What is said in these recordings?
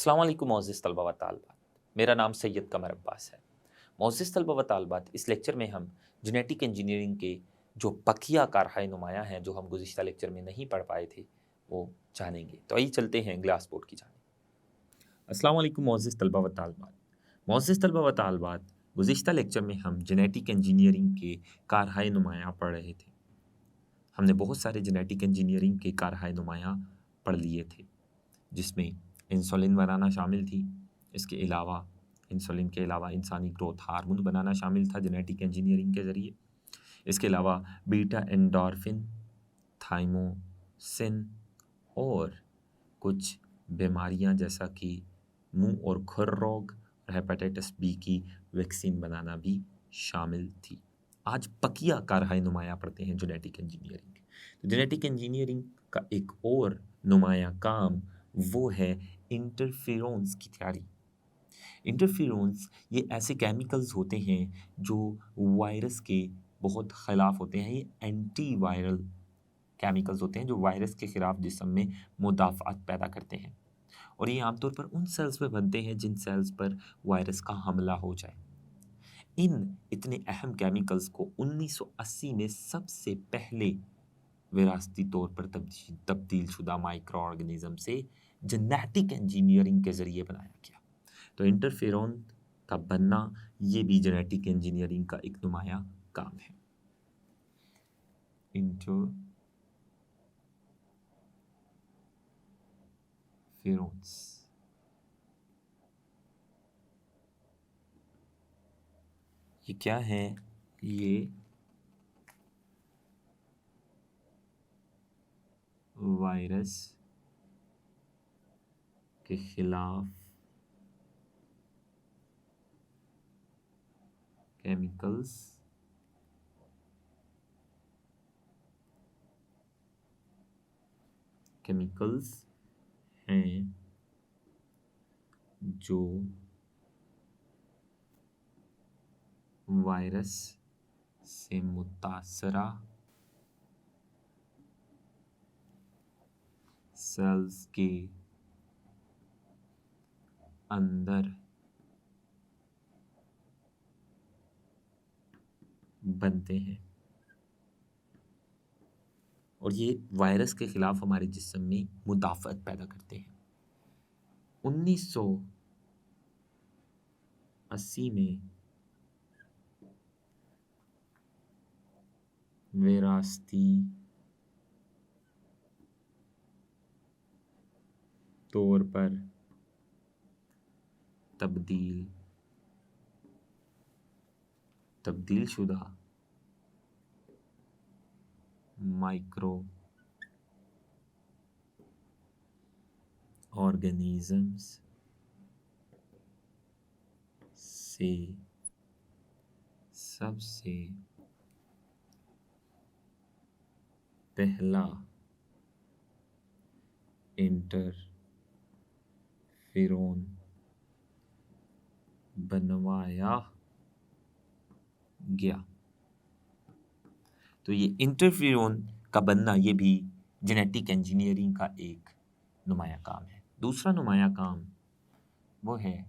अस्सलाम वालेकुम मोअज़्ज़िज़ तलबा व तालिबात। मेरा नाम सैयद कमर अब्बास है। मोअज़्ज़िज़ तलबा व तालिबात, इस लेक्चर में हम जेनेटिक इंजीनियरिंग के जो बकिया कारहाए नुमायाँ हैं, जो हम गुज़िश्ता लेक्चर में नहीं पढ़ पाए थे, वो जानेंगे। तो आइए चलते हैं ग्लास बोर्ड की जानिब। अस्सलाम वालेकुम मोअज़्ज़िज़ तलबा व तालिबात। मोअज़्ज़िज़ तलबा व तालिबात, गुज़िश्ता लेक्चर में हम जेनेटिक इंजीनियरिंग के कारहाए नुमायाँ पढ़ रहे थे। हमने बहुत सारे जेनेटिक इंजीनियरिंग के कारहाए नुमायाँ पढ़ लिए थे, जिसमें इंसुलिन बनाना शामिल थी। इसके अलावा इंसुलिन के अलावा इंसानी ग्रोथ हार्मोन बनाना शामिल था जेनेटिक इंजीनियरिंग के ज़रिए। इसके अलावा बीटा एंडोर्फिन, थाइमोसिन और कुछ बीमारियां जैसा कि मुंह और खुर रोग और हेपेटाइटिस बी की वैक्सीन बनाना भी शामिल थी। आज बकिया कारहाए नुमाया पढ़ते हैं जेनेटिक इंजीनियरिंग। तो जेनेटिक इंजीनियरिंग का एक और नुमाया काम वो है इंटरफेरोन्स की तैयारी। इंटरफेरोन्स ये ऐसे केमिकल्स होते हैं जो वायरस के बहुत ख़िलाफ़ होते हैं। ये एंटी वायरल केमिकल्स होते हैं जो वायरस के ख़िलाफ़ जिस्म में मुदाफ़अत पैदा करते हैं, और ये आमतौर पर उन सेल्स पे बनते हैं जिन सेल्स पर वायरस का हमला हो जाए। इन इतने अहम केमिकल्स को 1980 में सबसे पहले विरासती तौर पर तब्दील शुदा माइक्रो ऑर्गेनिज्म से जेनेटिक इंजीनियरिंग के ज़रिए बनाया गया। तो इंटरफेरोन का बनना ये भी जेनेटिक इंजीनियरिंग का एक नुमाया काम है। इंटरफेरोन्स ये क्या है? ये वायरस के खिलाफ केमिकल्स हैं जो वायरस से मुतासरा सेल्स के अंदर बनते हैं, और ये वायरस के खिलाफ हमारे जिस्म में मुदाफ़अत पैदा करते हैं। 1980 में विरासती तौर पर तब्दील शुदा माइक्रो ऑर्गेनिजम्स से सबसे पहला इंटरफेरोन बनवाया गया। तो ये इंटरफेरोन का बनना ये भी जेनेटिक इंजीनियरिंग का एक नुमाया काम है। दूसरा नुमाया काम वो है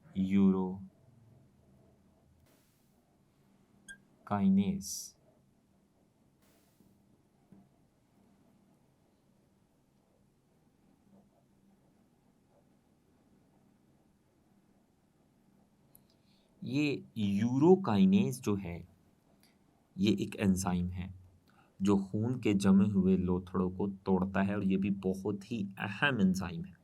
यूरोकाइनेस। ये यूरोकाइनेस जो है, ये एक एंजाइम है जो खून के जमे हुए लोथड़ों को तोड़ता है, और ये भी बहुत ही अहम एंजाइम है।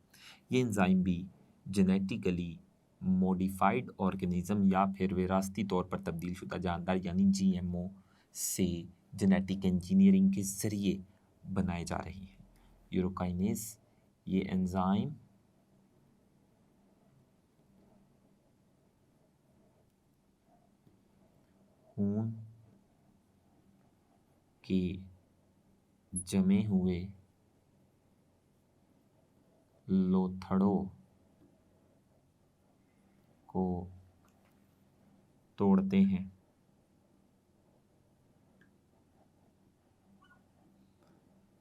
ये एंजाइम भी जेनेटिकली मॉडिफाइड ऑर्गेनिज्म या फिर विरासती तौर पर तब्दील शुदा जानदार यानी जीएमओ से जेनेटिक इंजीनियरिंग के ज़रिए बनाए जा रहे हैं। यूरोकाइनेस ये एंजाइम खून के जमे हुए लोथड़ों को तोड़ते हैं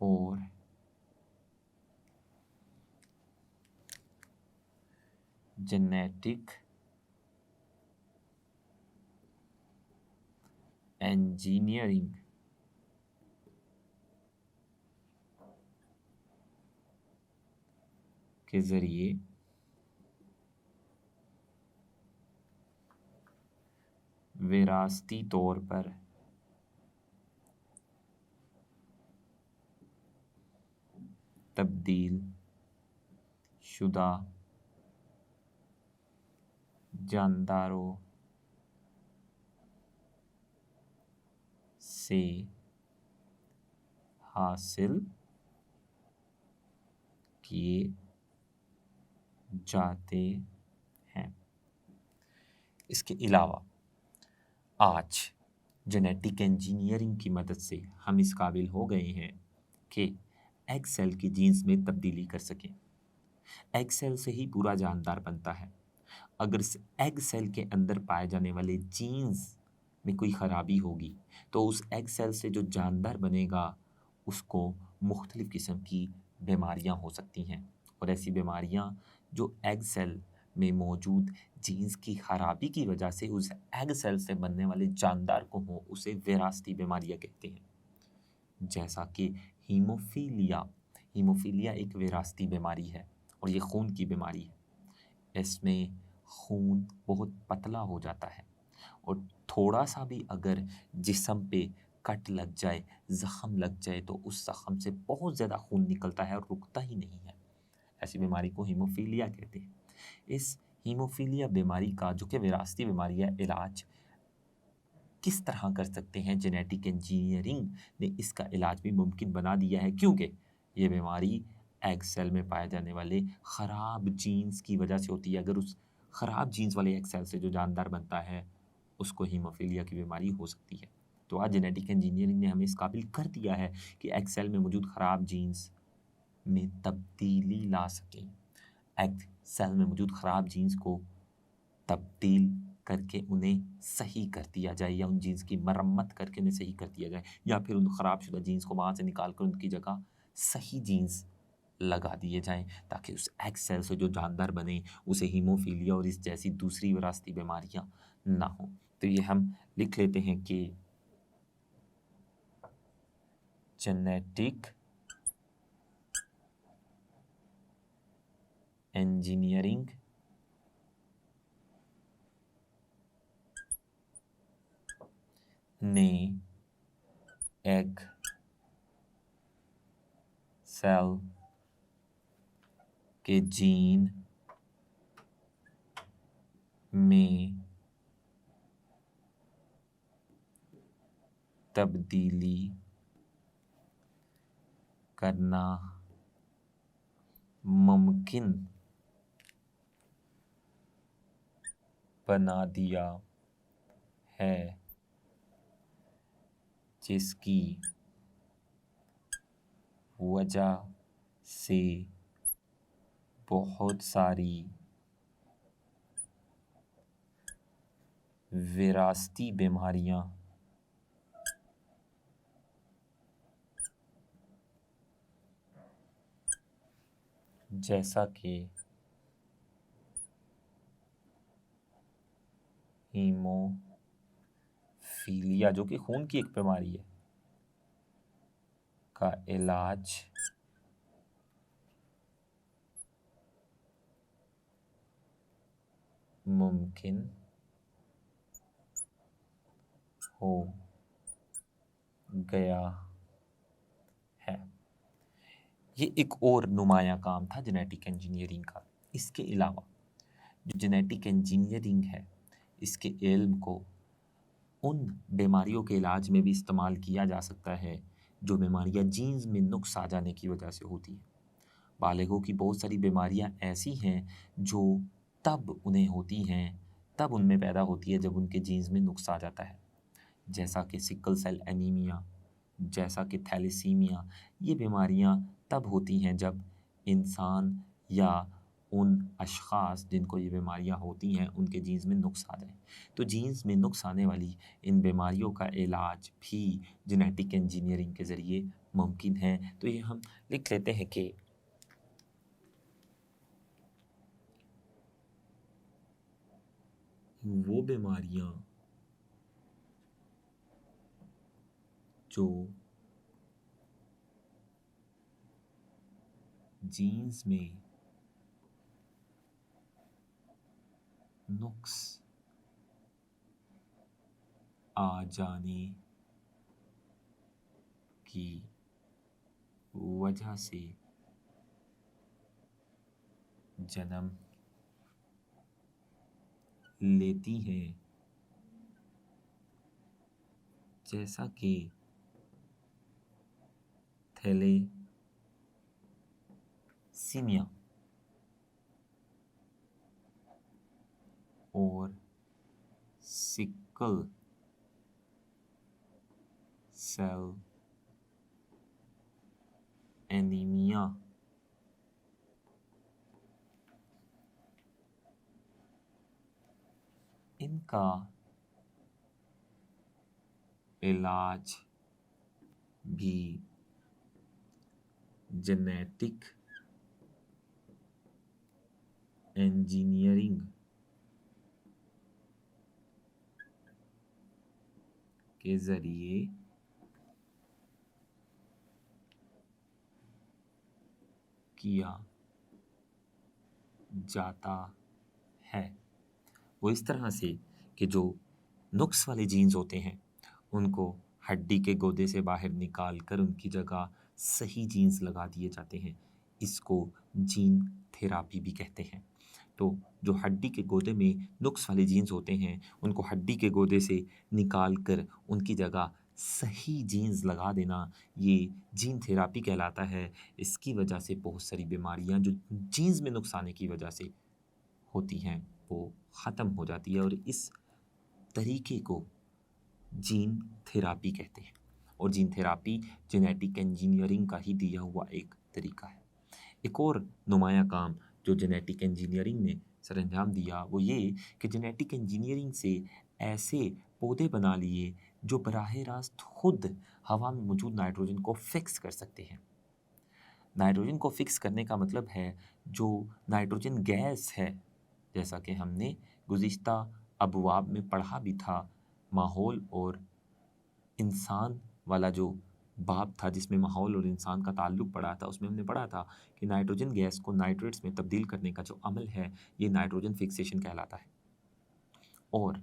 और जेनेटिक इंजीनियरिंग के जरिए विरासती तौर पर तब्दील शुदा जानदारों से हासिल किए जाते हैं। इसके अलावा आज जेनेटिक इंजीनियरिंग की मदद से हम इस काबिल हो गए हैं कि एग सेल की जीन्स में तब्दीली कर सकें। एग सेल से ही पूरा जानदार बनता है। अगर इस एग सेल के अंदर पाए जाने वाले जीन्स में कोई ख़राबी होगी तो उस एग सेल से जो जानदार बनेगा उसको मुख्तलिफ़ किस्म की बीमारियां हो सकती हैं। और ऐसी बीमारियां जो एग सेल में मौजूद जीन्स की खराबी की वजह से उस एग सेल से बनने वाले जानदार को हो, उसे विरासती बीमारियां कहते हैं। जैसा कि हीमोफीलिया हीमोफीलिया एक विरासती बीमारी है और ये खून की बीमारी है। इसमें खून बहुत पतला हो जाता है और थोड़ा सा भी अगर जिस्म पे कट लग जाए, ज़ख़म लग जाए तो उस ज़ख़म से बहुत ज़्यादा खून निकलता है और रुकता ही नहीं है। ऐसी बीमारी को हीमोफीलिया कहते हैं। इस हीमोफीलिया बीमारी का, जो कि विरासती बीमारी है, इलाज किस तरह कर सकते हैं? जेनेटिक इंजीनियरिंग ने इसका इलाज भी मुमकिन बना दिया है, क्योंकि ये बीमारी एग सेल में पाए जाने वाले ख़राब जीन्स की वजह से होती है। अगर उस ख़राब जीन्स वाले एग सेल से जो जानदार बनता है उसको हीमोफीलिया की बीमारी हो सकती है। तो आज जेनेटिक इंजीनियरिंग ने हमें इस काबिल कर दिया है कि एग सेल में मौजूद ख़राब जीन्स में तब्दीली ला सकें। एग सेल में मौजूद ख़राब जीन्स को तब्दील करके उन्हें सही कर दिया जाए, या उन जीन्स की मरम्मत करके उन्हें सही कर दिया जाए, या फिर उन ख़राबशुदा जीन्स को वहाँ से निकाल कर उनकी जगह सही जीन्स लगा दिए जाएँ, ताकि उस एग सेल से जो जानदार बने उसे हीमोफीलिया और इस जैसी दूसरी विरासती बीमारियाँ ना हों। तो ये हम लिख लेते हैं कि जेनेटिक इंजीनियरिंग ने एग सेल के जीन में तब्दीली करना मुमकिन बना दिया है, जिसकी वजह से बहुत सारी विरासती बीमारियां जैसा कि हीमोफीलिया, जो कि खून की एक बीमारी है, का इलाज मुमकिन हो गया है। ये एक और नुमाया काम था जेनेटिक इंजीनियरिंग का। इसके अलावा जो जेनेटिक इंजीनियरिंग है, इसके इल्म को उन बीमारियों के इलाज में भी इस्तेमाल किया जा सकता है जो बीमारियां जीन्स में नुक्स आ जाने की वजह से होती हैं। बालिगों की बहुत सारी बीमारियां ऐसी हैं जो तब उन्हें होती हैं, तब उनमें पैदा होती है जब उनके जीन्स में नुक्स आ जाता है। जैसा कि सिकल सेल एनीमिया, जैसा कि थैलेसीमिया। ये बीमारियां तब होती हैं जब इंसान या उन अशख़ास जिनको ये बीमारियां होती हैं उनके जीन्स में नुक्स आ जाए। तो जीन्स में नुक्स आने वाली इन बीमारियों का इलाज भी जेनेटिक इंजीनियरिंग के ज़रिए मुमकिन है। तो ये हम लिख लेते हैं कि वो बीमारियां जो जीन्स में नुक्स आ जाने की वजह से जन्म लेती हैं, जैसा कि थैलेसीमिया और सिकल सेल एनीमिया। इनका इलाज भी जेनेटिक इंजीनियरिंग के जरिए किया जाता है। वो इस तरह से कि जो नुक्स वाले जीन्स होते हैं उनको हड्डी के गोदे से बाहर निकाल कर उनकी जगह सही जीन्स लगा दिए जाते हैं। इसको जीन थेरापी भी कहते हैं। तो जो हड्डी के गोदे में नुक्स वाले जीन्स होते हैं उनको हड्डी के गोदे से निकाल कर उनकी जगह सही जीन्स लगा देना, ये जीन थेरापी कहलाता है। इसकी वजह से बहुत सारी बीमारियां जो जीन्स में नुक्स आने की वजह से होती हैं वो ख़त्म हो जाती है, और इस तरीके को जीन थेरापी कहते हैं। और जीन थेरापी जेनेटिक इंजीनियरिंग का ही दिया हुआ एक तरीका है। एक और नुमाया काम जो जेनेटिक इंजीनियरिंग ने सरंजाम दिया वो ये कि जेनेटिक इंजीनियरिंग से ऐसे पौधे बना लिए जो बराह रास्त खुद हवा में मौजूद नाइट्रोजन को फिक्स कर सकते हैं। नाइट्रोजन को फिक्स करने का मतलब है जो नाइट्रोजन गैस है, जैसा कि हमने गुज़िश्ता अबवाब में पढ़ा भी था, माहौल और इंसान वाला जो बाब था जिसमें माहौल और इंसान का ताल्लुक पड़ा था, उसमें हमने पढ़ा था कि नाइट्रोजन गैस को नाइट्रेट्स में तब्दील करने का जो अमल है ये नाइट्रोजन फिक्सेशन कहलाता है। और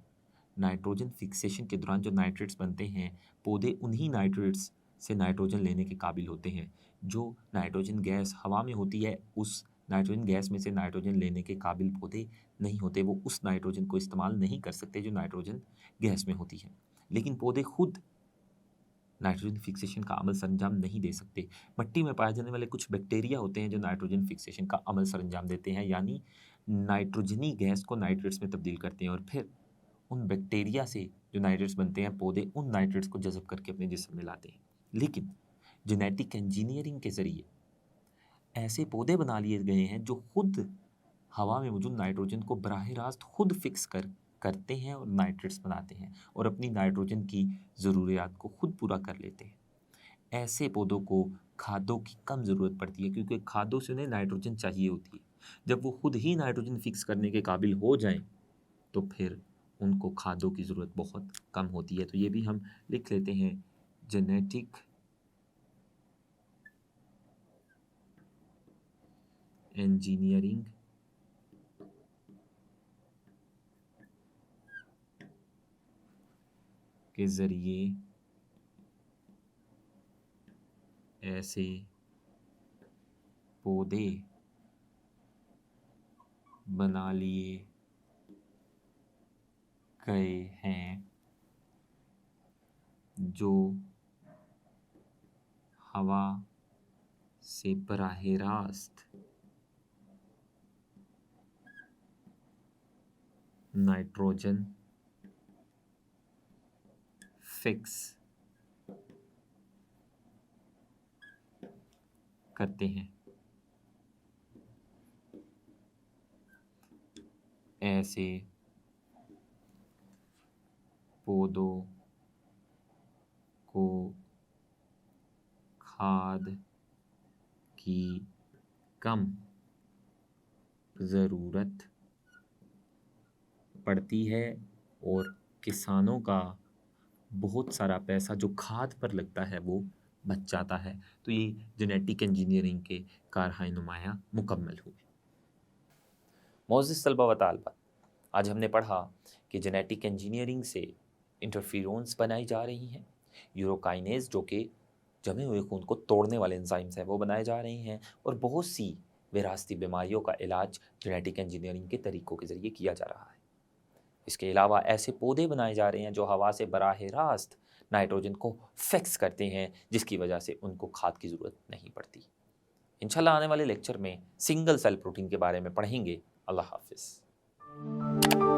नाइट्रोजन फिक्सेशन के दौरान जो नाइट्रेट्स बनते हैं, पौधे उन्हीं नाइट्रेट्स से नाइट्रोजन लेने के काबिल होते हैं। जो नाइट्रोजन गैस हवा में होती है उस नाइट्रोजन गैस में से नाइट्रोजन लेने के काबिल पौधे नहीं होते, वो उस नाइट्रोजन को इस्तेमाल नहीं कर सकते जो नाइट्रोजन गैस में होती है। लेकिन पौधे खुद नाइट्रोजन फिक्सेशन का अमल सरंजाम नहीं दे सकते। मिट्टी में पाए जाने वाले कुछ बैक्टीरिया होते हैं जो नाइट्रोजन फिक्सेशन का अमल सरंजाम देते हैं, यानी नाइट्रोजनी गैस को नाइट्रेट्स में तब्दील करते हैं, और फिर उन बैक्टीरिया से जो नाइट्रेट्स बनते हैं पौधे उन नाइट्रेट्स को जज़ब करके अपने जिस्म में लाते हैं। लेकिन जेनेटिक इंजीनियरिंग के ज़रिए ऐसे पौधे बना लिए गए हैं जो खुद हवा में मौजूद नाइट्रोजन को बराह रास्त खुद फिक्स करते हैं और नाइट्रेट्स बनाते हैं और अपनी नाइट्रोजन की ज़रूरियात को खुद पूरा कर लेते हैं। ऐसे पौधों को खादों की कम ज़रूरत पड़ती है क्योंकि खादों से उन्हें नाइट्रोजन चाहिए होती है। जब वो खुद ही नाइट्रोजन फिक्स करने के काबिल हो जाएं तो फिर उनको खादों की ज़रूरत बहुत कम होती है। तो ये भी हम लिख लेते हैं, जेनेटिक इंजीनियरिंग के ज़रिए ऐसे पौधे बना लिए गए हैं जो हवा से बराह रास्त नाइट्रोजन फिक्स करते हैं। ऐसे पौधों को खाद की कम ज़रूरत पड़ती है और किसानों का बहुत सारा पैसा जो खाद पर लगता है वो बच जाता है। तो ये जेनेटिक इंजीनियरिंग के कारहाय नुमाया मुकम्मल हुए। मोज़िज़ तलबा व तालिबात, आज हमने पढ़ा कि जेनेटिक इंजीनियरिंग से इंटरफेरोन्स बनाई जा रही हैं, यूरोकाइनेज जो कि जमे हुए खून को तोड़ने वाले एंजाइम्स हैं वो बनाए जा रही हैं, और बहुत सी विरासती बीमारियों का इलाज जेनेटिक इंजीनियरिंग के तरीक़ों के ज़रिए किया जा रहा है। इसके अलावा ऐसे पौधे बनाए जा रहे हैं जो हवा से बराह रास्त नाइट्रोजन को फिक्स करते हैं, जिसकी वजह से उनको खाद की ज़रूरत नहीं पड़ती। इंशाल्लाह आने वाले लेक्चर में सिंगल सेल प्रोटीन के बारे में पढ़ेंगे। अल्लाह हाफ़िज़।